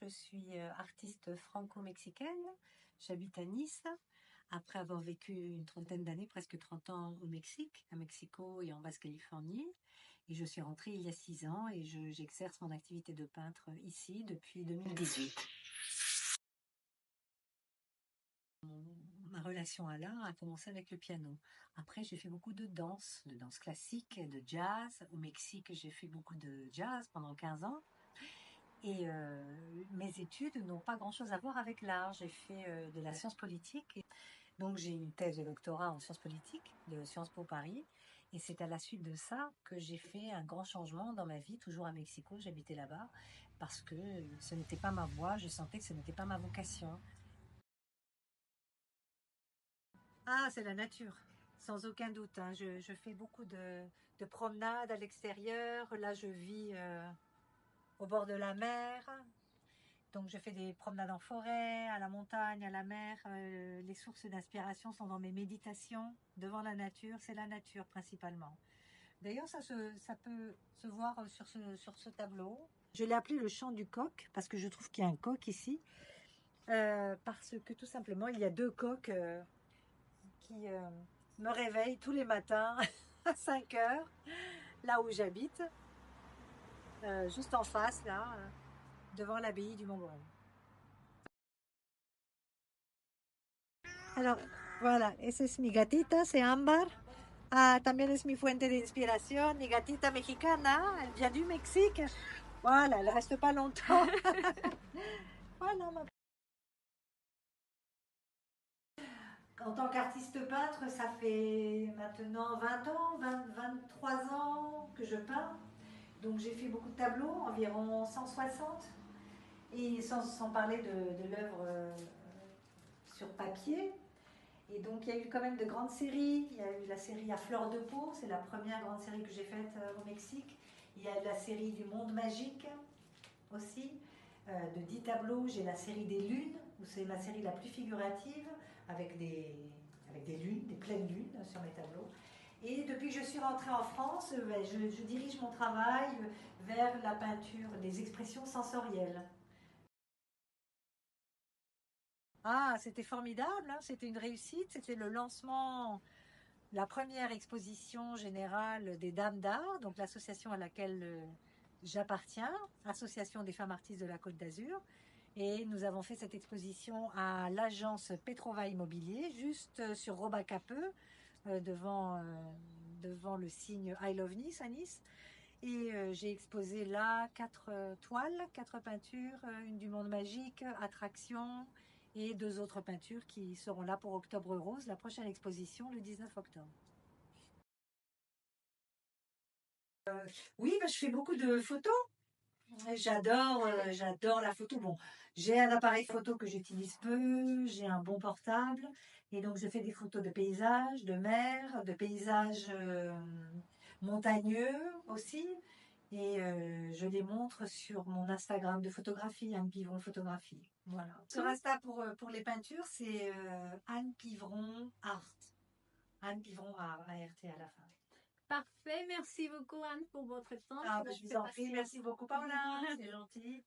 je suis artiste franco-mexicaine, j'habite à Nice, après avoir vécu une trentaine d'années, presque 30 ans au Mexique, à Mexico et en Basse-Californie. Et je suis rentrée il y a 6 ans et j'exerce mon activité de peintre ici depuis 2018. Ma relation à l'art a commencé avec le piano. Après, j'ai fait beaucoup de danse classique, de jazz. Au Mexique, j'ai fait beaucoup de jazz pendant 15 ans. Et mes études n'ont pas grand-chose à voir avec l'art. J'ai fait de la science politique. Donc, j'ai une thèse de doctorat en sciences politiques de Sciences Po Paris. Et c'est à la suite de ça que j'ai fait un grand changement dans ma vie, toujours à Mexico. J'habitais là-bas parce que ce n'était pas ma voie. Je sentais que ce n'était pas ma vocation. Ah, c'est la nature, sans aucun doute, hein. Je fais beaucoup de promenades à l'extérieur. Là, je vis au bord de la mer. Donc, je fais des promenades en forêt, à la montagne, à la mer. Les sources d'inspiration sont dans mes méditations, devant la nature. C'est la nature principalement. D'ailleurs, ça peut se voir sur ce tableau. Je l'ai appelé le chant du coq parce que je trouve qu'il y a un coq ici. Parce que tout simplement, il y a deux coqs qui me réveille tous les matins à 5 heures, là où j'habite, juste en face, là, devant l'abbaye du Mont-Blanc. Alors, voilà, esa es mi gatita, c'est Ambar. Ah, también es mi fuente de inspiración, mi gatita mexicana, elle vient du Mexique. Voilà, elle reste pas longtemps. Voilà, en tant qu'artiste peintre, ça fait maintenant 20 ans, 23 ans que je peins. Donc j'ai fait beaucoup de tableaux, environ 160. Et sans parler de l'œuvre sur papier. Et donc il y a eu quand même de grandes séries. Il y a eu la série À fleur de peau, c'est la première grande série que j'ai faite au Mexique. Il y a eu la série du Monde magique aussi, de 10 tableaux. J'ai la série des lunes, où c'est ma série la plus figurative, avec des lunes, des pleines lunes sur mes tableaux. Et depuis que je suis rentrée en France, je dirige mon travail vers la peinture, des expressions sensorielles. Ah, c'était formidable, hein, c'était une réussite. C'était le lancement, la première exposition générale des Dames d'Art, donc l'association à laquelle j'appartiens, Association des femmes artistes de la Côte d'Azur. Et nous avons fait cette exposition à l'agence Petrova Immobilier, juste sur Robacapeux, devant le signe I Love Nice à Nice. Et j'ai exposé là 4 toiles, 4 peintures, une du monde magique, Attraction, et 2 autres peintures qui seront là pour Octobre Rose, la prochaine exposition le 19 octobre. Oui, bah, je fais beaucoup de photos. J'adore la photo. Bon, j'ai un appareil photo que j'utilise peu, j'ai un bon portable, et donc je fais des photos de paysages, de mer, de paysages montagneux aussi, et je les montre sur mon Instagram de photographie, Anne Pivron Photographie. Voilà. Sur Insta pour les peintures, c'est Anne Pivron Art. Anne Pivron Art, ART à la fin. Parfait, merci beaucoup Anne pour votre temps. Ah, je vous en prie, merci beaucoup Paula, c'est gentil.